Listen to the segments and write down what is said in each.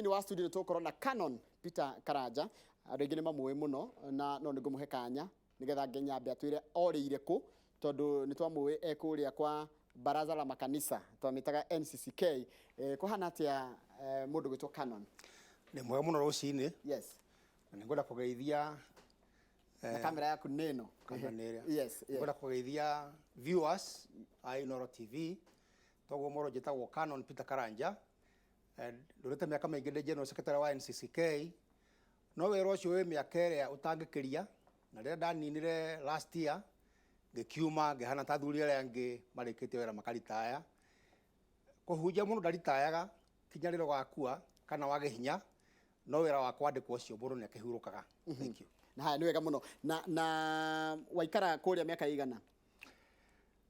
Ni wa studio tukoro na Canon Peter Karanja arĩngĩ nĩ mamũĩ mũno na no nĩ ngũmũhe kanya nĩgetha ngenyambe atwĩre orĩire kũ tondũ nĩ twamũĩ ekũrĩa kwa baraza la makanisa twamĩtaga NCCK kũhana atĩa mũndũ gwĩtwo Canon nĩ mwega mũno rũcinĩ yes na ngwenda kũgeithia na kamera yaku neno yes ngwenda kũgeithia viewers a Inooro TV toguo moro njĩtagwo Canon Peter Karanja ndũrĩte mĩaka mĩingĩ ndĩ general secretary wa NCCK no wĩra ũcio wĩ mĩaka ĩrĩa ũtangĩkĩria na rĩrĩa ndaninire last year ngĩkiuma ngĩhana ta athuri arĩa angĩ marĩkĩtie wĩra makaritaya kũhunjia mũndũ ndaritayaga kinya rĩrĩa ũgakua kana wage hinya no wĩra wa kwandĩkwo ũcio mũndũ nĩ akĩhurũkaga. Thank you. Na haya nĩ wega mũno na waikara kũrĩa mĩaka igana?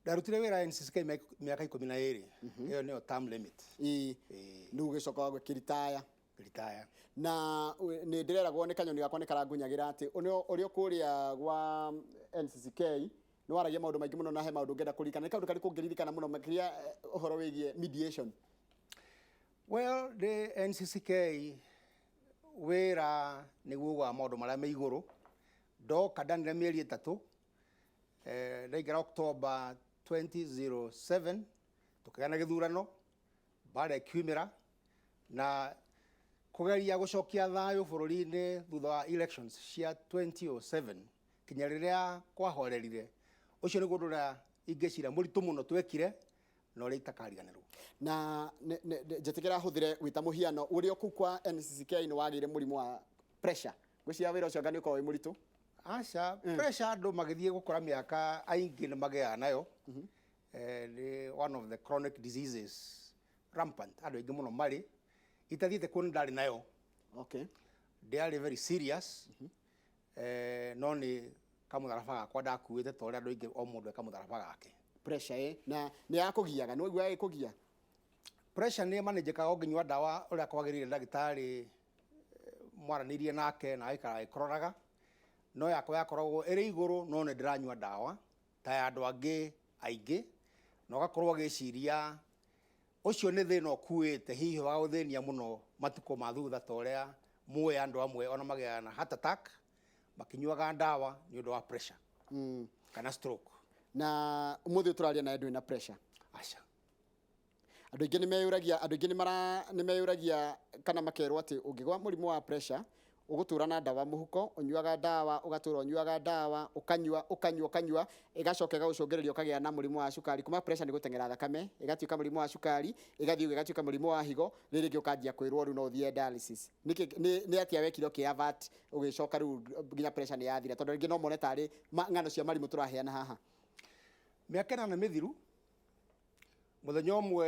Ndarutire wĩra NCCK mĩaka 12 ĩyo nĩyo term limit. Nĩ ũgĩcoka gũkĩritaya retire na nĩ ndĩreragwo nĩ kanyoni gakwa nĩ karangunyagĩra atĩ ũrĩ kũrĩa gwa NCCK nĩ waragia maũndũ maingĩ mũno na he maũndũ ngenda kũririkana nĩ kaũndũ karĩ kũngĩririkana mũno makĩria ũhoro wĩgiĩ mediation? Well, the NCCK wĩra nĩguo wa maũndũ marĩa me igũrũ ndoka ndanire mĩeri 3 ndaingĩra October 2007 tukagana gĩthurano baada ya kiumĩra na kũgeria gũcokia thayũ bũrũri-inĩ thutha wa elections cia 2007 kinya rĩrĩa kwahorerire ũcio nĩguo ũndũ ũrĩa ingĩciria mũritũ mũno twekire na ũrĩa itakariganĩrwo na njĩtĩkĩra hũthĩre wĩta mũhiano ũrĩa kũu kwa NCCK nĩ wagĩire mũrimũ wa pressure gwĩciria wĩra ũcio ngani ũkorwo wĩ mũritũ? Aca pressure andũ magĩthiĩ gũkora mĩaka aingĩ nĩ magĩaga nayo one of the chronic diseases rampant andũ aingĩ mũno marĩ itathiĩte kuo nĩ ndarĩ nayo. Okay. They are very serious. No nĩ kamũtharaba gakwa ndakuĩte ta ũrĩa andũ aingĩ o mũndũ kamũtharaba gake. Pressure na nĩ yakũgiaga nĩ ũigua ĩkũgia? Pressure nĩ manĩnjĩkaga ũngĩnyua ndawa ũrĩa kwagĩrĩire ndagĩtarĩ mwaranĩirie nake na aikara ĩkororaga no yakwa yakoragwo ĩrĩ igũrũ no nĩ ndĩranyua ndawa ta ya andũ angĩ aingĩ na ũgakorwo gĩciria ũcio nĩ thĩna ũkuĩte hihi wagũthĩnia mũno matukũ ma thutha ta ũrĩa muoya andũ amwe ona magĩaga na heart attack makinyuaga ndawa nĩ ũndũ wa pressure kana stroke. Na ũmũthĩ tũraria na andũ na pressure? Aca andũ aingĩ nĩ meyũragia kana makerwo atĩ ũngĩgwa mũrimũ wa pressure ũgũtũra na ndawa mũhuko ũnyuaga ndawa ũgatũra ũnyuaga ndawa ũkanyua ĩgacoka ĩgagũcũngĩrĩria ũkagĩa na mũrimũ wa cukari kuma pressure nĩ gũteng'era thakame ĩgatuĩka mũrimũ wa cukari ĩgathiĩ ĩgatuĩka mũrimũ wa higo rĩrĩ rĩngĩ ũkanjia kwĩrwo rĩu no ũthiĩ dialysis. Nĩ atĩa wekire ũkĩavert ũgĩcoka rĩu nginya pressure nĩ yathira tondũ rĩngĩ no mone tarĩ ng'ano cia marimũ tũraheana haha? Mĩaka 8 mĩthiru mũthenya ũmwe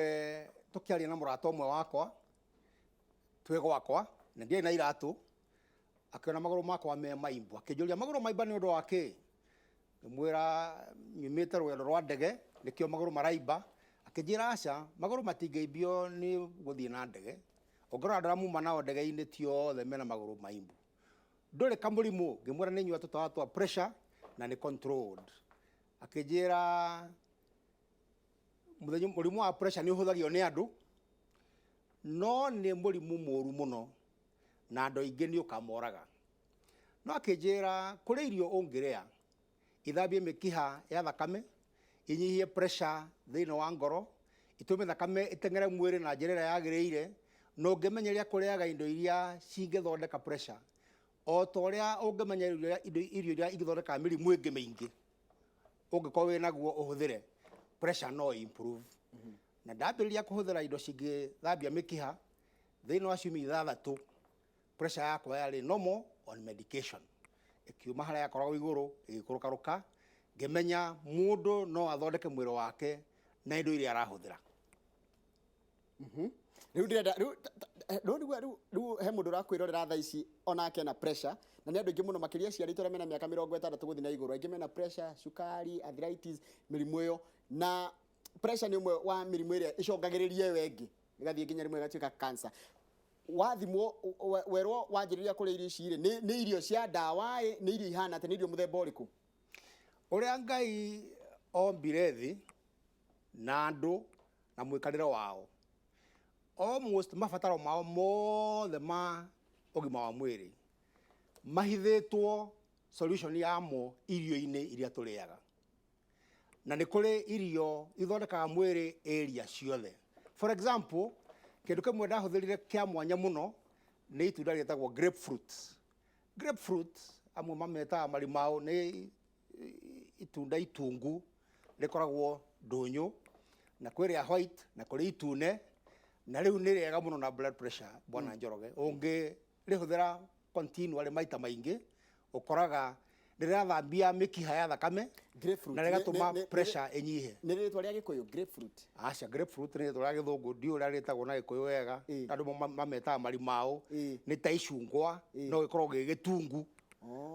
tũkĩaria na mũrata ũmwe wakwa twĩ gwakwa na ndiarĩ na iratũ akĩona magũrũ makwa me maimbu akĩnjũria magũrũ maimba nĩ ũndũ wa kĩ ngĩmwĩra nyumĩte rwendo rwa ndege nĩkĩo magũrũ maraimba akĩnjĩra aca magũrũ matingĩimbio nĩ gũthiĩ na ndege ongorwo andũ arĩa muma nao ndege-inĩ ti othe mena magũrũ maimbu ndũrĩ kamũrimũ ngĩmwĩra nĩ nyua tũtawa twa pressure na nĩ controlled akĩnjĩra mũrimũ wa pressure nĩ ũhũthagio nĩ andũ no nĩ mũrimũ mũru mũno na andũ aingĩ nĩ ũkamoraga no akĩnjĩra kũrĩ irio ũngĩrĩa ithambie mĩkiha ya thakame inyihie pressure thĩinĩ wa ngoro itũme thakame ĩteng'ere mwĩrĩ na njĩra ĩrĩa yagĩrĩire no ũngĩmenyeria kũrĩaga indo iria cingĩthondeka pressure o ta ũrĩa ũngĩmenyeria irio iria ingĩthondeka mĩrimũ ĩngĩ mĩingĩ ũngĩkorwo wĩ naguo ũhũthĩre pressure no improve. Na ndambĩrĩria kũhũthĩra indo cingĩthambia mĩkiha thĩinĩ wa ciumia 6 pressure yakwa yarĩ normal on medication ikiuma harĩa yakoragwo igũrũ ĩgĩkũrũkarũka ngĩmenya mũndũ no athondeke mwĩrĩ wake na indo iria arahũthĩra. Rĩu ndĩrenda rĩu he mũndũ ũrakwĩrorera thaa ici onake na pressure na nĩ andũ aingĩ mũno makĩria ciarĩtwo arĩa mena mĩaka 60 gũthiĩ na igũrũ aingĩ mena pressure cukari arthritis mĩrimũ ĩyo na pressure nĩ ũmwe wa mĩrimũ ĩrĩa ĩcongagĩrĩria ĩyo ĩngĩ ĩgathiĩ nginya rĩmwe ĩgatuĩka cancer. Wathimwo werwo wanjĩrĩria kũrĩa irio ici nĩ irio cia ndawa nĩ irio ihana atĩ nĩ irio mũthemba ũrĩkũ? Ũrĩa Ngai ombire thĩ na andũ na mwĩkarĩre wao almost mabataro mao mothe ma ũgima wa mwĩrĩ mahithĩtwo solution yamo irio-inĩ iria tũrĩaga. Na nĩ kũrĩ irio ithondekaga mwĩrĩ area ciothe. For example, kĩndũ kĩmwe ndahũthĩrire kĩa mwanya mũno nĩ itunda rĩtagwo grapefruit. Grapefruit amwe mametaga marimau nĩ itunda itungu rĩkoragwo ndũnyũ, na kwĩ rĩa white na kũrĩ itune, na rĩu nĩ rĩega mũno na blood pressure bwana Njoroge. Ũngĩrĩhũthĩra continually maita maingĩ ũkoraga rĩrathambia mĩkiha ya thakame na rĩgatũma pressure ĩnyihe. Nĩ rĩtwa rĩa Gĩkũyũ grapefruit? Aca, grapefruit nĩ rĩtwa rĩa Gĩthũngũ, ndiũĩ ũrĩa rĩtagwo na Gĩkũyũ wega, andũ mametaga marimau, nĩ ta icungwa no gĩkorwo gĩ gĩtungu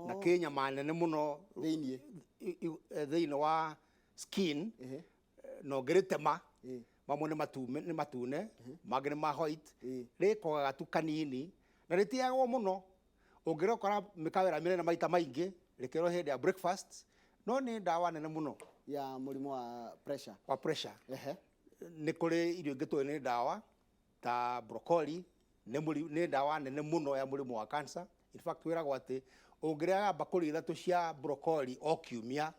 na kĩ nyama nene mũno thĩinĩ wa skin, no ngĩrĩtema mamwe nĩ matune mangĩ nĩ ma white, rĩkogaga tu kanini na rĩtiagwo mũno. Ũngĩrokora mĩkawĩra mĩnene maita maingĩ rĩkĩrwo hĩndĩ ya breakfast, no nĩ ndawa nene mũno ya mũrimũ wa pressure. Wa pressure. Nĩ kũrĩ irio ingĩ tũĩ nĩ ndawa ta broccoli, nĩ ndawa nene mũno ya mũrimũ wa cancer. In fact wĩragwo atĩ ũngĩrĩaga mbakũri 3 cia broccoli o kiumia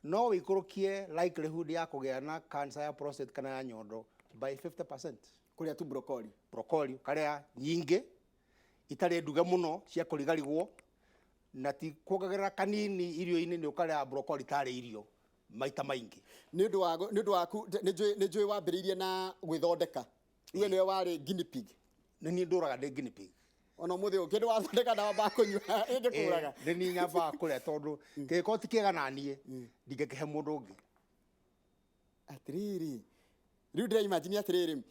no wĩikũrũkie likelihood ya kũgĩa na cancer ya prostate kana ya nyondo by 50%. Kũrĩa tu broccoli. Broccoli ũkarĩa nyingĩ itarĩ nduge mũno cia kũrigarigwo, na ti kuongagĩrĩra kanini irio-inĩ, nĩ ũkarĩa broccoli tarĩ irio maita maingĩ. Nĩ ũndũ waku nĩ njũĩ wambĩrĩirie na gwĩthondeka, we nĩwe warĩ guinea pig? Nĩ niĩ ndũraga ndĩ guinea pig. Ona mũthĩ ũkĩndũ wathondeka ndawa bakũnyua ĩngĩkũraga? Nĩ niĩ nyambaga kũrĩa tondũ kĩngĩkorwo ti kĩega na niĩ ndingĩkĩhe mũndũ ũngĩ. Atĩrĩrĩ, rĩu ndĩraimagine atĩrĩrĩ,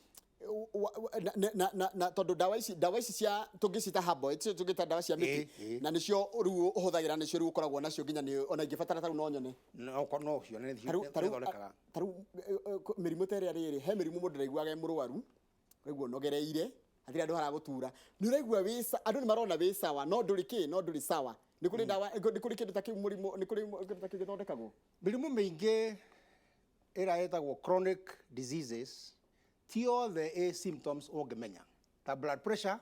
na tondũ ndawa ici cia tũngĩcita herbal, icio tũngĩta ndawa cia mĩtĩ, na nĩcio rĩu ũhũthagĩra, nĩcio rĩu ũkoragwo nacio nginya ona ingĩbatara tarĩu no nyone. No cione nĩthondekaga. Tarĩu mĩrimũ ta ĩrĩa rĩrĩ, he mĩrimũ mũndũ ndaiguaga mũrwaru, ũraigua ũnogereire, hatirĩ andũ haragũtura, nĩ ũraigua andũ nĩ marona wĩ sawa, no ndũrĩ sawa. Nĩ kũrĩ ndawa, nĩ kũrĩ kĩndũ ta kĩu mũrimũ, nĩ kũrĩ kĩndũ ta kĩu gĩthondekagwo? Mĩrimũ mĩingĩ ĩrĩa ĩtagwo chronic diseases ti othe symptoms ũngĩmenya. Ta blood pressure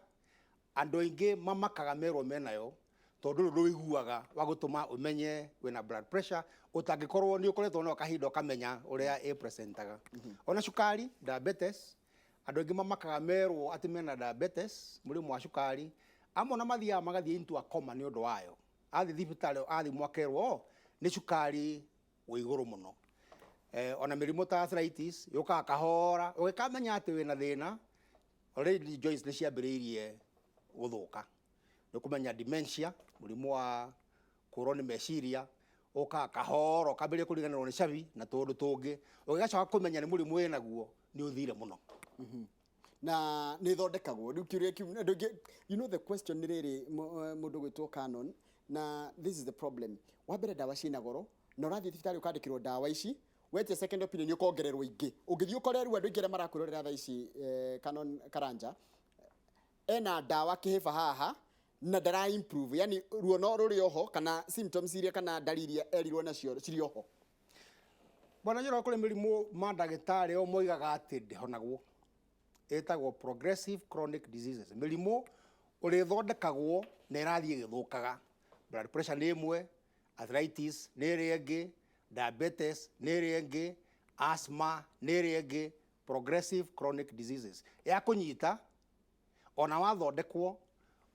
andũ aingĩ mamakaga merwo menayo tondũ ndũiguaga wa gũtũma ũmenye wĩna blood pressure ũtangĩkorwo nĩ ũkoretwo nayo kahinda ũkamenya ũrĩa presentaga. Ona cukari, diabetes, andũ aingĩ mamakaga merwo atĩ mena diabetes, mũrimũ wa cukari, amwe na mathiaga magathiĩ into a coma nĩ ũndũ wayo. Athiĩ thibitarĩ athimwo akerwo nĩ cukari wĩ igũrũ mũno. Ona mĩrimũ ta arthritis yũkaga kahora, ũgĩkamenya atĩ wĩna thĩna already joints nĩ ciambĩrĩirie gũthũka. Nĩ kũmenya dementia, mũrimũ wa kũrwo nĩ meciria, ũkaga kahora ũkambĩrĩria kũriganĩrwo nĩ cabi na tũndũ tũngĩ, ũgĩgacoka kũmenya nĩ mũrimũ wĩnaguo nĩ ũthire mũno. Na nĩ thondekagwo rĩu kĩũria kĩu, you know the question nĩ rĩrĩ, mũndũ gwĩtwo Canon, na this is the problem. Wambere ndawa ciĩna goro na ũrathiĩ thibitarĩ ũkandĩkĩrwo ndawa ici, wetie second opinion ũkongererwo ingĩ. Ũngĩthiĩ ũkore rĩu andũ aingĩ arĩa marakwĩrorera thaa ici, Canon Karanja ena ndawa kĩhĩba haha na ndara improve, yani ruo no rũrĩ oho kana symptoms iria kana dalili erirwo nacio cirĩ oho. Bwana Njoroge, kũrĩ mĩrimũ mandagĩtarĩ o moigaga atĩ ndĩhonagwo, ĩtagwo progressive chronic diseases. Mĩrimũ ũrĩthondekagwo na ĩrathiĩ ĩgĩthũkaga. Blood pressure nĩ ĩmwe, arthritis nĩ ĩrĩa ĩngĩ, diabetes nĩ ĩrĩa ĩngĩ, asthma nĩ ĩrĩa ĩngĩ, progressive chronic diseases. Ya kũnyita ona wathondekwo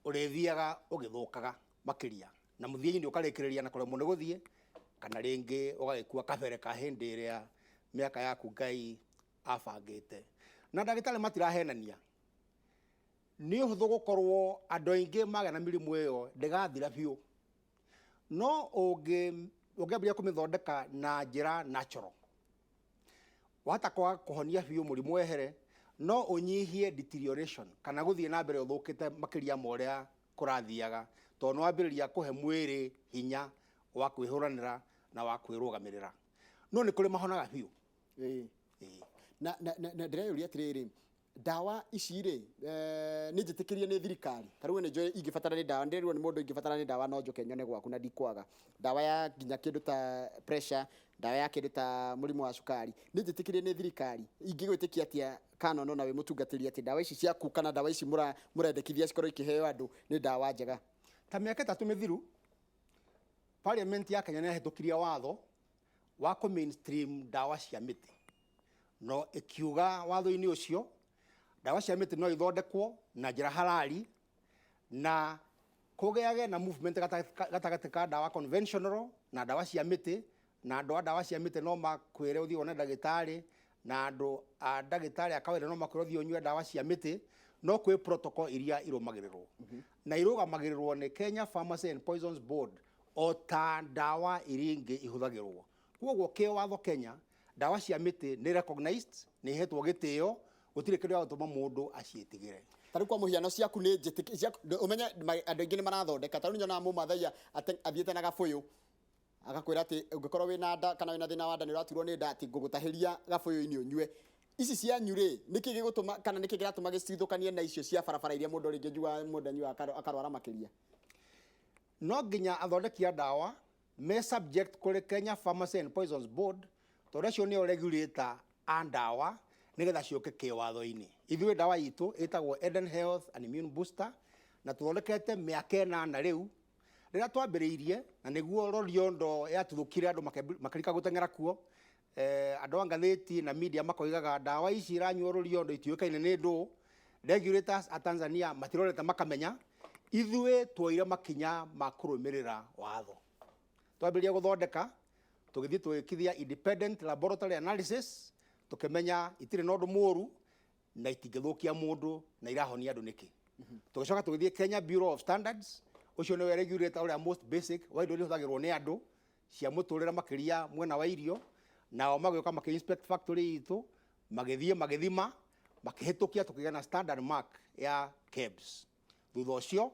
ũrĩthiaga ũgĩthũkaga makĩria, na mũthia-inĩ ũkarĩkĩrĩria na kũremwo nĩ gũthiĩ, kana rĩngĩ ũgagĩkua kabere ka hĩndĩ ĩrĩa mĩaka yaku Ngai abangĩte. Na ndagĩtarĩ matirahenania, nĩ ũhũthũ gũkorwo andũ aingĩ magĩa na mĩrimũ ĩyo ndĩgathira biũ, no ũngĩambĩrĩria kũmĩthondeka na njĩra natural, wahota kwaga kũhonia biũ mũrimũ wehere, no ũnyihie deterioration kana gũthiĩ na mbere ũthũkĩte makĩria ma ũrĩa kũrathiaga, tondũ nĩ wambĩrĩria kũhe mwĩrĩ hinya wa kwĩhũranĩra na wa kwĩrũgamĩrĩra. No nĩ kũrĩ mahonaga biũ. Na ndĩreyũria atĩrĩrĩ, ndawa ici rĩ, nĩ njĩtĩkĩrie nĩ thirikari? Tarĩu nĩ njũĩ ingĩbatara nĩ ndawa, ndĩrĩrwo nĩ mũndũ ingĩbatara nĩ ndawa no njoke nyone gwaku na ndikwaga. Ndawa ya nginya kĩndũ ta pressure, ndawa ya kĩndũ ta mũrimũ wa cukari nĩ njĩtĩkĩrie nĩ thirikari ingĩgwĩtĩkia atĩa Canon ona we mũtungatĩri atĩ ndawa ici ciaku kana ndawa ici mũrendekithia cikorwo ikĩheo andũ nĩ ndawa njega? Ta mĩaka 3 mĩthiru parliament ya Kenya nĩyahĩtũkirie watho wa kũ mainstream ndawa cia mĩtĩ, no ĩkiuga watho-inĩ ũcio ndawa cia mĩtĩ no ithondekwo na njĩra halali na kũgĩage na movement gatagatĩ ka ndawa conventional na ndawa cia mĩtĩ, na andũ a ndawa cia mĩtĩ no makwĩre ũthiĩ wone ndagĩtarĩ, na andũ a ndagĩtarĩ a kawaida no makwĩre ũthiĩ ũnyue ndawa cia mĩtĩ, no kwĩ protocol iria irũmagĩrĩrwo na irũgamagĩrĩrwo nĩ Kenya Pharmacy and Poisons Board o ta ndawa iria ingĩ ihũthagĩrwo. Koguo kĩ watho Kenya ndawa cia mĩtĩ nĩ recognized, nĩ ihetwo gĩtĩo, gũtirĩ kĩndũ gĩa gũtũma mũndũ aciĩtigĩre. Tarĩu kwa mũhiano ciaku nĩ njĩtĩkĩrie ũmenye andũ aingĩ nĩ marathondeka, tarĩu nyonaga mũmathai athiĩte na gabũyũ agakwĩra atĩ ũngĩkorwo wĩna nda kana wĩna thĩna wa nda nĩ ũraturwo nĩ nda atĩ ngũgũtahĩria gabũyũ-inĩ ũnyue. Ici cianyu rĩ nĩkĩ gĩgũtũma kana nĩkĩ kĩratũma gĩcithũkanie na icio cia barabara iria mũndũ rĩngĩ njuga mũndũ anyua akarwara makĩria? No nginya athondeki a ndawa me subject kũrĩ Kenya Pharmacy and Poisons Board, tondũ acio nĩo regulator a ndawa nĩgetha ciũke kĩwatho-inĩ. Ithuĩ ndawa itũ ĩtagwo Eden Health and Immune Booster na tũthondekete mĩaka 8 rĩu. Rĩrĩa twambĩrĩirie na nĩguo Loliondo yatuthũkire andũ makĩrika gũteng'era kuo, andũ a ngathĩti na media makoigaga ndawa ici iranyuo Loliondo itiũĩkaine nĩ ndũ, regulators a Tanzania matirorete makamenya. Ithuĩ tuoire makinya ma kũrũmĩrĩra watho. Twambĩrĩria gũthondeka tũgĩthiĩ tũgĩkithia independent laboratory analysis, tũkĩmenya itirĩ na ũndũ mũũru na itingĩthũkia mũndũ na irahonia andũ nĩkĩ. Tũgĩcoka tũgĩthiĩ Kenya Bureau of Standards, ũcio nĩwe regulator ũrĩa most basic wa indo iria ihũthagĩrwo nĩ andũ cia mũtũrĩre makĩria mwena wa irio, nao magĩũka makĩ-inspect factory itũ, magĩthiĩ magĩthima, makĩhĩtũkia tũkĩgĩa na standard mark ya KEBS. Thutha ũcio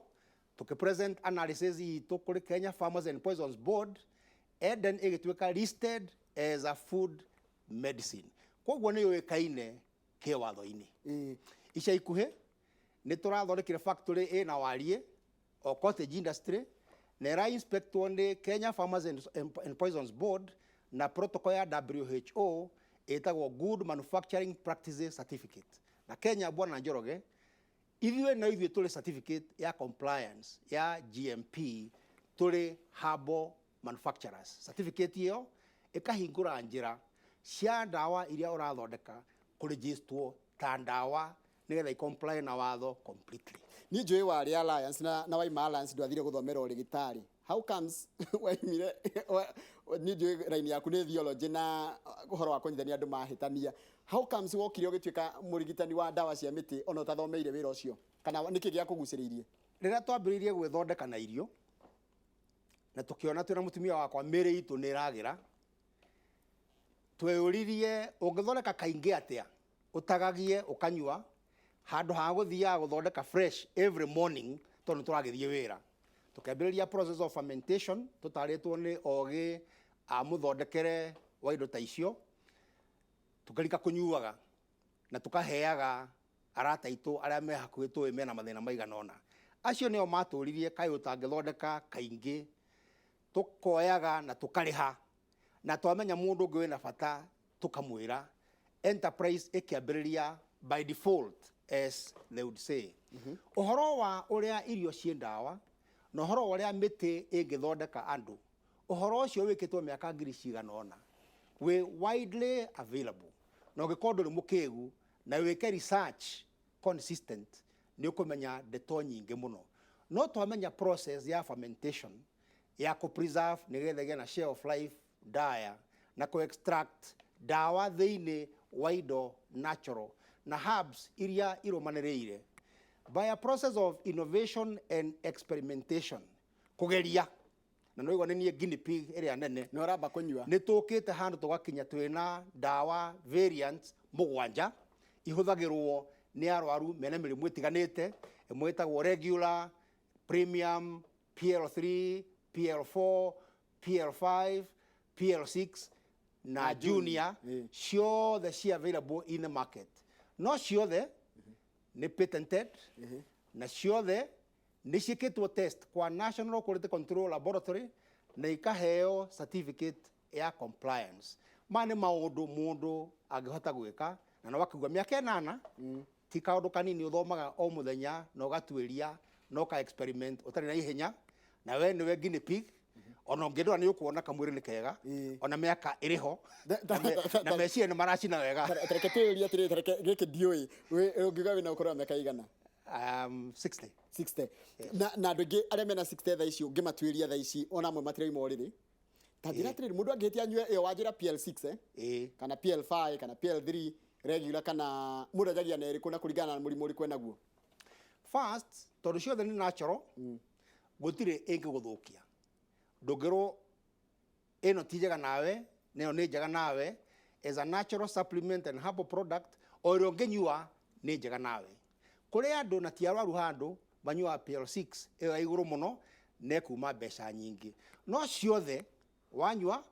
tũkĩ-present analysis itũ kũrĩ Kenya Pharmacy and Poisons Board, Eden ĩgĩtuĩka listed as a food medicine. Koguo nĩ yũĩkaine kĩwatho-inĩ. Ica ikuhĩ nĩ tũrathondekire factory ĩna Wariĩ o cottage industry na ĩra-inspectwo nĩ Kenya Pharmacy and Poisons Board na protocol ya WHO ĩtagwo Good Manufacturing Practices Certificate. Na Kenya, Bwana Njoroge, ithuĩ na ithuĩ tũrĩ certificate ya compliance ya GMP, tũrĩ herbal manufacturers. Certificate ĩyo ĩkahingũra njĩra cia ndawa iria ũrathondeka kũrĩgĩstwo ta ndawa nĩgetha i-comply na watho completely. Niĩ njũĩ Wariĩ Alliance na Waima Alliance ndwathire gũthomera ũrigitari. How comes waimire niĩ njũĩ raini yaku nĩ theology na ũhoro wa kũnyithania andũ mahĩtania. How comes wokire ũgĩtuĩka mũrigitani wa ndawa cia mĩtĩ ona ũtathomeire wĩra ũcio? Kana nĩkĩ gĩa kũgucĩrĩirie? Rĩrĩa twambĩrĩirie gwĩthondeka na irio na tũkĩona twĩna mũtumia wakwa mĩrĩ itũ nĩ ĩragĩra, tweyũririe ũngĩthondeka kaingĩ atĩa ũtagagie ũkanyua handũ ha gũthiaga gũthondeka fresh every morning tondũ tũragĩthiĩ wĩra. Tũkĩambĩrĩria process of fermentation tũtarĩtwo nĩ ogĩ a mũthondekere wa indo ta icio, tũkarika kũnyuaga na tũkaheaga arata itũ arĩa me hakuhĩ tũĩ mena mathĩna maigana ũna. Acio nĩo matũririe kaĩ ũtangĩthondeka kaingĩ, tũkoyaga na tũkarĩha, na twamenya mũndũ ũngĩ wĩna bata tũkamwĩra. Enterprise ĩkĩambĩrĩria by default, as they would say. Ũhoro wa ũrĩa irio ciĩ ndawa na ũhoro wa ũrĩa mĩtĩ ĩngĩthondeka andũ, ũhoro ũcio wĩkĩtwo mĩaka ngiri cigana ũna, wĩ widely available. Na ũngĩkorwo ndũrĩ mũkĩgu na wĩke research consistent, nĩ ũkũmenya ndeto nyingĩ mũno. No twamenya process ya fermentation ya kũ-preserve nĩgetha ĩgĩe na shelf life ndaya na kũ-extract ndawa thĩinĩ wa indo natural na herbs iria irũmanĩrĩire by a process of innovation and experimentation. Kũgeria na no igone niĩ guinea pig ĩrĩa nene nĩ ũramba kũnyua. Nĩ tũkĩte handũ tũgakinya twĩna ndawa variants 7 ihũthagĩrwo nĩ arwaru mena mĩrimũ ĩtiganĩte. Ĩmwe ĩtagwo regular, premium, PL3, PL4, PL5, PL6 na junior, ciothe ci available in the market. No ciothe nĩ patented na ciothe nĩ ciĩkĩtwo test kwa National Quality Control Laboratory na ikaheo certificate ya compliance mane maundu mundu angihota gwika na no wakigwa miaka 8 ti kaundu kanini uthomaga o muthenya no gatuiria no ka experiment utari na ihenya na we niwe guinea pig ona ngedwa ni ukuona kamwiri ni kega ona miaka iriho na meciria ni maracina wega tareke tuiria atiri tareke giki dioi we ungiga wina ukora miaka igana 60 na andu ingi aria mena 60 tha ici ungimatuiria tha ici ona amwe matiraima uriri tangira atiri mundu angitia nyue iyo wajira PL6 kana PL5 kana PL3 regular kana murajagia na iriku na kuringana na murimu uri kwena guo first tondu ciothe ni natural gutire ingi guthukia ndungiro ino ti njega nawe neo ni njega nawe as a natural supplement and herbal product o rio ngenyua ni njega nawe kuri andu na ti arwaru handu banyua PL6 iyo iguru muno ne kuma mbeca nyingi no ciothe wanyua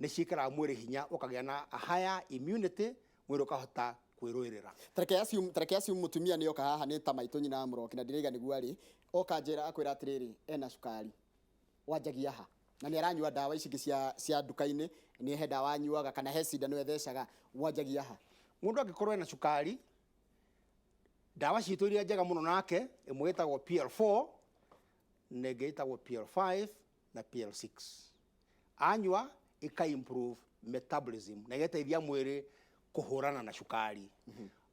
ni cikara mwiri hinya ukagia na a higher immunity mwiri ukahota kwiruirira tareke assume mutumia ni oka haha ni ta maitu nyina amuro kina ndiriga niguo ari oka njira akwira atiriri ena cukari wanjagia ha na ni aranyua dawa ici cia duka-ini ni he dawa anyuaga kana he cindano ethecaga wanjagia ha mundu angikorwo ena cukari dawa citu iria njega muno nake imwe itagwo PL4 na ingĩ itagwo PL5 na PL6 anyua ika improve metabolism na igeteithia mwiri kuhurana na cukari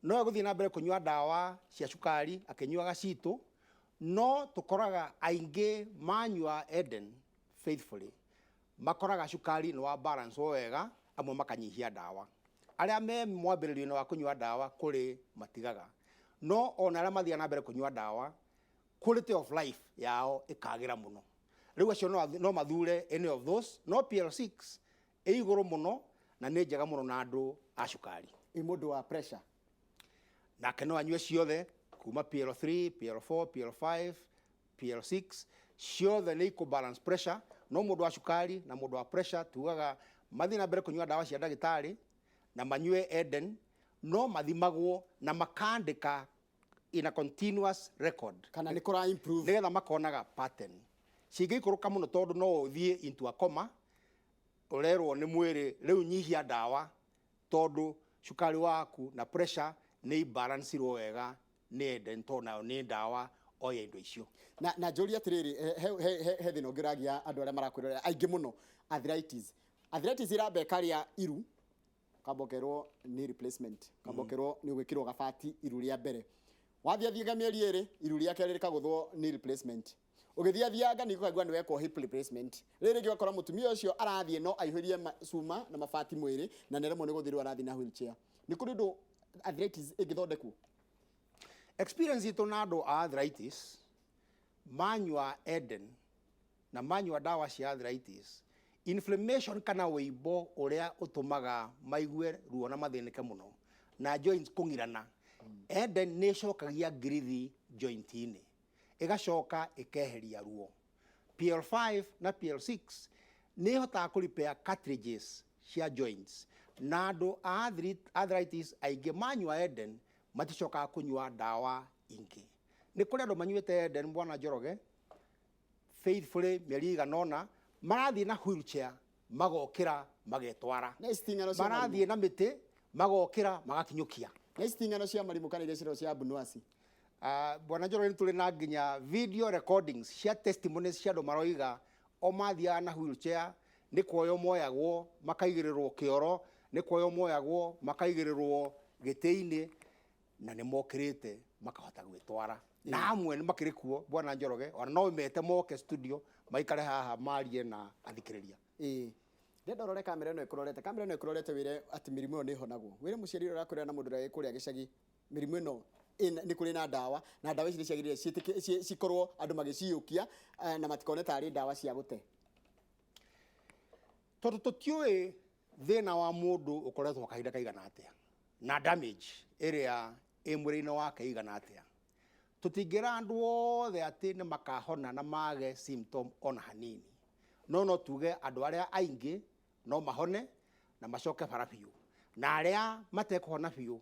no guthii na mbere kunyua dawa cia cukari akinyuaga citu no tukoraga aingi manyua Eden faithfully makoraga cukari no wa balance wega amwe makanyihia dawa aria me mwambiririo wa kunyua dawa kuri matigaga no ona aria mathia na mbere kunyua dawa quality of life yao ikagira muno riu acio no mathure any of those no PL6 iguru muno na ni njega muno na andu a cukari mundu wa pressure na keno anyue ciothe kuma PL3 PL4 PL5 PL6 ciothe ni ku balance pressure no mundu wa cukari na mundu wa pressure tugaga mathi na mbere kunyua dawa cia ndagitari na manyue Eden no mathimagwo na makandika in a continuous record kana ni kura improve nigetha makonaga pattern cingĩikũrũka muno tondu no uthie into a coma urerwo ni mwiri riu nyihia dawa tondu cukari waku na pressure ni balance ro wega ni Eden tona ni dawa oya indo icio na njuri atiriri he thino ngiragia andu aria marakwirira aingi muno arthritis irabe karia iru kabokerwo ni replacement kabokerwo ni gwikirwo gabati iru ria mbere wathia thiga mieri iri iru ria keri rikaguthwo ni replacement ugithia thianga ni kugwa ni wekwo hip replacement riri ngi wakora mutumia ucio arathie no aihurie cuma na mabati mwiri na neremo ni guthirwo arathi na wheelchair ni kuri ndo arthritis igithondekwo experience ito na andu arthritis manyua Eden na manyua dawa cia arthritis inflammation kana weibo uria utumaga maigue ruo na mathinike muno na joints kungirana Eden ni cokagia ngirithi joint-ini igacoka ikeheria ruo PL5 na PL6 ni hota ku repair cartilages cia joints na andu arthritis aingi manyua Eden maticoka kunyua dawa ingi ni kuri andu manyuite Eden bwana Njoroge faithfully mieri iganona marathie na wheelchair magokira magetwara marathie na miti magokira magakinyukia na istingano cia marimu kana ile ciro cia bunuasi bwana Njoroge tuli na nginya video recordings cia testimonies cia andu maroiga o mathia na wheelchair ni kuoyo moyagwo makaigirirwo kioro ni kuoyo moyagwo makaigirirwo giti-ini na ni mokirite makahota gwitwara na amwe ni makirikuo bwana Njoroge ona no mete moke studio maikare haha marie na athikiriria ndenda rore kamera ino ikurorete wire ati mirimu ni honagwo wire muciari urakurira na mundu rai kuria gicagi mirimu ino ni kuri na dawa ici ciagirire cikorwo andu magiciukia na matikone tari dawa cia gute tondu tutiui thina wa mundu ukoretwo kahinda kaigana atia na damage iria mwiri-ini wake igana atia tutingira andu othe ati ni makahona na mage symptom ona hanini no tuge andu aria aingi no mahone na macoke bara biu na aria matekuhona biu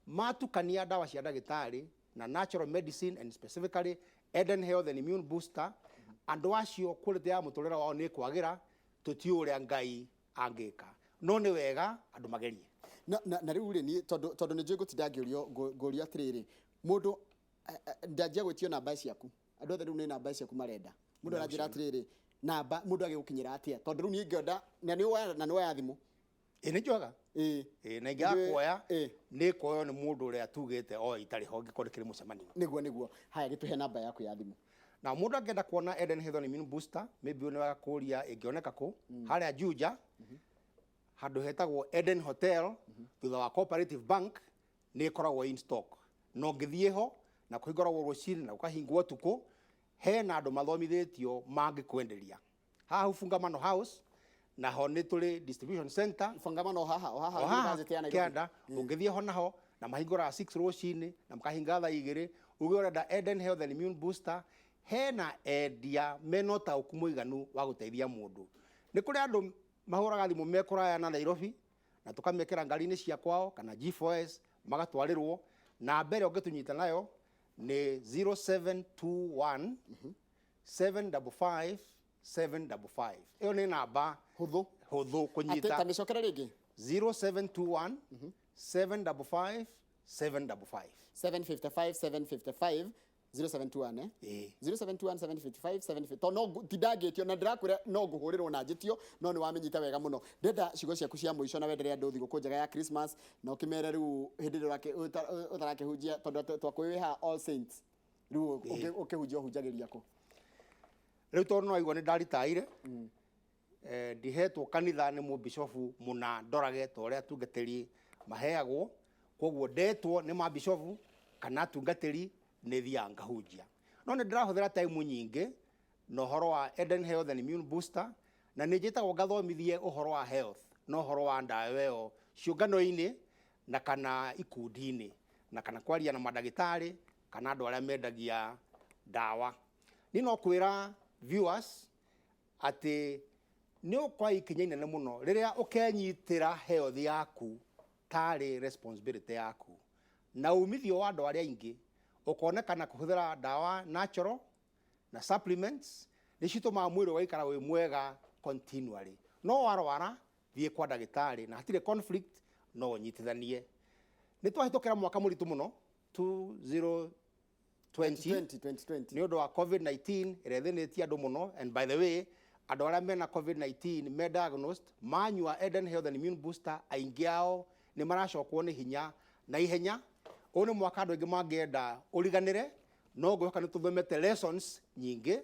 matukania dawa cia ndagitari na natural medicine and specifically Eden Health and Immune Booster andu acio quality ya muturira wao ni kwagira tutiu uria Ngai angika no nĩ wega andũ magerie na rĩu rĩ ni tondu nĩ njũĩ gũtinda ngĩũrio atĩrĩrĩ mũndũ ndanjia gwĩtio namba ciaku andũ othe rĩu nĩ namba ciaku marenda mũndũ aranjĩra atĩrĩrĩ namba mũndũ agĩgũkinyĩra atĩa tondu rĩu niĩ ngĩenda na nĩ woya thimũ nĩ njega na ingĩakuoya nĩ kuoyo nĩ mũndũ ũrĩa tugĩte itarĩ ho ngĩkorwo kĩrĩ mũcemanio nĩguo haya gĩtũhe namba yaku ya thimũ na mũndũ angĩenda kuona Eden Health and Immune Booster maybe nĩ wega kũria ĩngĩoneka kũ harĩa Juja handũ hetagwo Eden Hotel thutha wa Cooperative Bank nĩ ĩkoragwo in stock no ngĩthiĩ ho na kũhingũragwo rũcinĩ na gũkahingwo ũtukũ hena andũ mathomithĩtio mangĩkwenderia haha Fungamano House na ho nĩ tũrĩ distribution center Fungamano haha university ya Nairobi kĩanda ũngĩthiĩ ho naho na mahingũraga 6 rũcinĩ na makahinga thaa 2 uge ũrenda Eden Health and Immune Booster hena endia mena ũtaũku mũiganu wa gũteithia mũndũ nĩ kũrĩ andũ mahũraga thimũ mekũraya na Nairobi na tũkamekĩra ngari-inĩ cia kwao kana G4S magatwarĩrwo na mbere ũngĩtũnyita nayo nĩ 0721 755 755 ĩyo nĩ namba hũthũ kũnyita atĩ mĩcokere rĩngĩ 0721 755 755 755 0721 0721 755 755 to no tidagĩtio na ndĩrakwĩra no ngũhũrĩrwo na njĩtio no nĩ wamenyita wega mũno ndenda ciugo ciaku cia mũico na wenderea andũ thigũkũ njega ya Christmas na ũkĩmere rĩu hĩndĩ ĩrĩa ũtarakĩhunjia tondũ twakũĩ ha All Saints rĩu ũkĩhunjia ũhunjagĩria kũ rĩu tondũ no aigua nĩ ndaritaire ndihetwo kanitha nĩ mũbishofu mũna ndorage ta ũrĩa atungatĩri maheagwo koguo ndetwo nĩ mabishofu kana atungatĩri nĩ thiaga ngahunjia no nĩ ndĩrahũthĩra time nyingĩ na ũhoro wa Eden Health and Immune Booster na nĩ njĩtagwo ngathomithie ũhoro wa health no ũhoro wa ndawa ĩyo ciũngano-inĩ na kana ikundi-inĩ na kana kwaria na mandagĩtarĩ kana andũ arĩa mendagia ndawa nĩ no kwĩra viewers atĩ nĩ ũkwa ikinya inene mũno rĩrĩa ũkenyitĩra health yaku tarĩ responsibility yaku na umithio wa andũ arĩa aingĩ ũkonekana kũhũthĩra ndawa natural na supplements nĩ citũmaga mwĩrĩ ũgaikara wĩ mwega continually no warwara thiĩ kwa ndagĩtarĩ na hatirĩ conflict no ũnyitithanie nĩ twahĩtũkĩra mwaka mũritũ mũno 2020 nĩ ũndũ wa COVID-19 ĩrĩa ĩthĩnĩtie andũ mũno and by the way andũ arĩa mena COVID-19 me diagnosed manyua Eden Health and Immune Booster aingĩ ao nĩ maracokwo nĩ hinya na ihenya ũyũ nĩ mwaka andũ aingĩ mangĩenda ũriganĩre no ngwĩhoka nĩ tũthomete lessons nyingĩ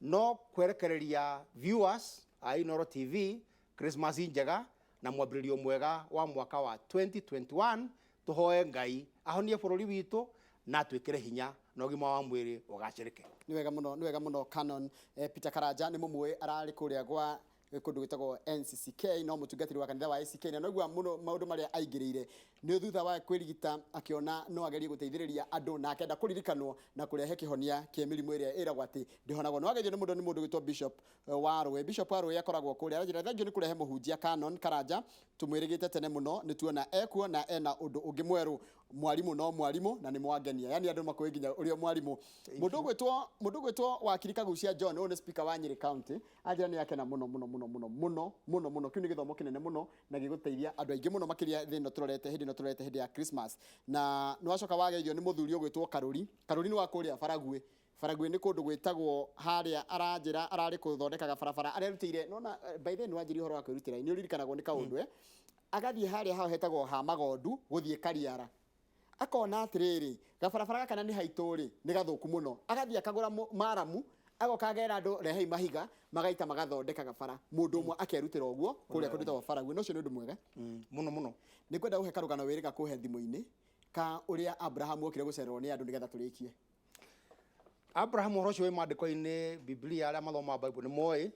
no kwerekereria viewers a Inooro TV Christmas njega na mwambĩrĩrio mwega wa mwaka wa 2021 tũhoe Ngai ahonie bũrũri witũ na twĩkĩre hinya na ũgima wa mwĩrĩ ũgacĩrĩke nĩ wega mũno Canon Peter Karanja nĩ mũmũĩ ararĩ kũrĩa gwa kũndũ gwĩtagwo NCCK no mũtungatĩri wa kanitha wa ACK na noigua mũno maũndũ marĩa aingĩrĩire nĩ thutha wa kwĩrigita akĩona no agerie gũteithĩrĩria andũ na akenda kũririkanwo na kũrehe kĩhonia kĩa mĩrimũ ĩrĩa ĩragwo atĩ ndĩhonagwo no agerio nĩ mũndũ gwĩtwo Bishop Warũĩ akoragwo kũrĩa aranjĩra thengio nĩ kũrehe mũhunjia Canon Karanja tũmwĩrĩgĩte tene mũno nĩ tuona ekuo na ena ũndũ ũngĩ mwerũ mwarimũ na nĩ mwangenia yani andũ makoe nginya ũrĩa mwarimũ mũndũ gwĩtwo wakiri Kagucia John ũyũ nĩ speaker wa Nyeri County anjĩra nĩ akena mũno kĩu nĩ gĩthomo kĩnene mũno na gĩgũteithia andũ aingĩ mũno makĩria hĩndĩ ĩno tũrorete hĩndĩ ya Christmas na nĩ wacoka wageithio nĩ mũthuri ũgwĩtwo Karuri nĩ wa kũrĩa Baragwe nĩ kũndũ gwĩtagwo harĩa aranjĩra ararĩ kũthondekaga barabara arerutĩire nona by the way nĩ wanjĩrĩ ũhoro wa kwĩrutĩra nĩ ũririkanagwo nĩ kaũndũ agathiĩ harĩa hao hetagwo ha Magondu gũthiĩ Kariara akona atĩrĩrĩ gabarabara gaka nĩ haitũ rĩ nĩ gathũku mũno agathiĩ akagũra maramu agoka agera andũ rehei mahiga magaita magathondeka gabara mũndũ ũmwe akerutĩra ũguo kũrĩa kũndũ gwĩtagwo Baragwe no ũcio nĩ ũndũ mwega mũno nĩ kwenda gũhe karũgano wĩrĩ gakũhe thimũ-inĩ ka ũrĩa Abraham okire gũcererwo nĩ andũ nĩgetha tũrĩkie Abraham ũhoro ũcio wĩ maandĩko-inĩ Biblia arĩa mathomaga Bible nĩ moĩ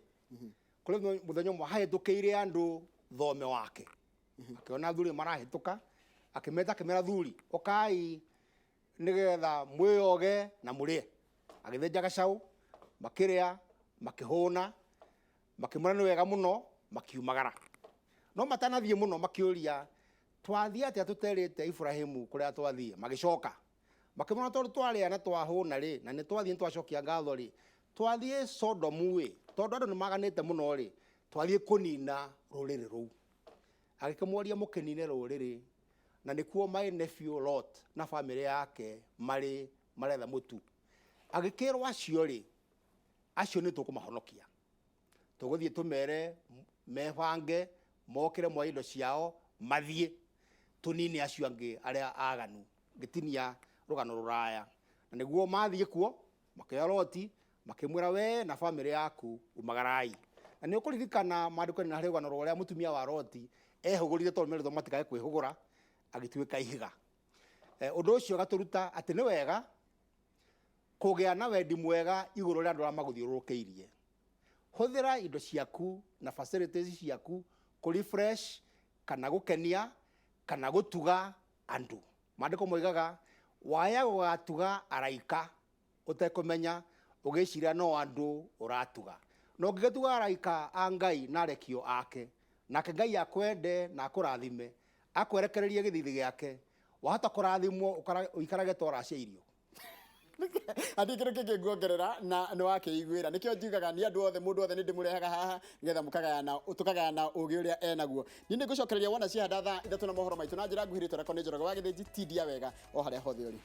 kũrĩ mũthenya ũmwe hahĩtũkĩire andũ thome wake akĩona thuri marahĩtũka akĩmera thuri ũkai nĩgetha mwĩoge na mũrĩe agĩthĩnja gacaũ makĩrĩa makĩhũna makĩmũra nĩ wega mũno makiumagara no matanathiĩ mũno makĩũria twathiĩ atĩa tũterĩte Ibrahimu kũrĩa twathiĩ magĩcoka makĩmũra tondũ twarĩa na twahũna rĩ na nĩ twathiĩ twacokia ngatho rĩ twathiĩ Sodomu tondũ andũ nĩ maganĩte mũno rĩ twathie kunina ruriri ruu agikimworia mukinine ruriri na nikuo my nephew Lot na family yake maretha mutu agikirwa acio ni tukumahonokia tuguthie tumere mebange mokire mwa indo ciao mathie tunini acio angi aria aganu gitinia rugano ruraya na niguo mathie kuo makioya Loti makimwira we na family yaku umagarai na ni ukuririkana maandiko na rugano ruria mutumia wa Loti ehugurire tondu mere matikae kwihugura agituika ihiga undu ucio gaturuta ati ni wega kugia na wendi mwega iguru ria andu maguthiurukiirie huthira indo ciaku na facilities ciaku ku refresh kana gukenia kana gutuga andu maandiko moigaga waya gugatuga araika utekumenya ugiciria no andu uratuga no ngigituga araika a Ngai na rekio ake nake Ngai akwende na akurathime akwerekererie githithi giake wahota kurathimwo uikarage tora ciirio andi kiro kiki nguongerera na no wakeiguira nikio njugaga ni andu othe mundu othe ni ndimurehaga haha ngetha mukagayana utukagayana ugi uria enaguo ni ndi gucokereria wona cia ndatha 3 na mohoro maitu na njira nguhirite rekoni njoroge wa githiji tidia wega o haria hothe uri.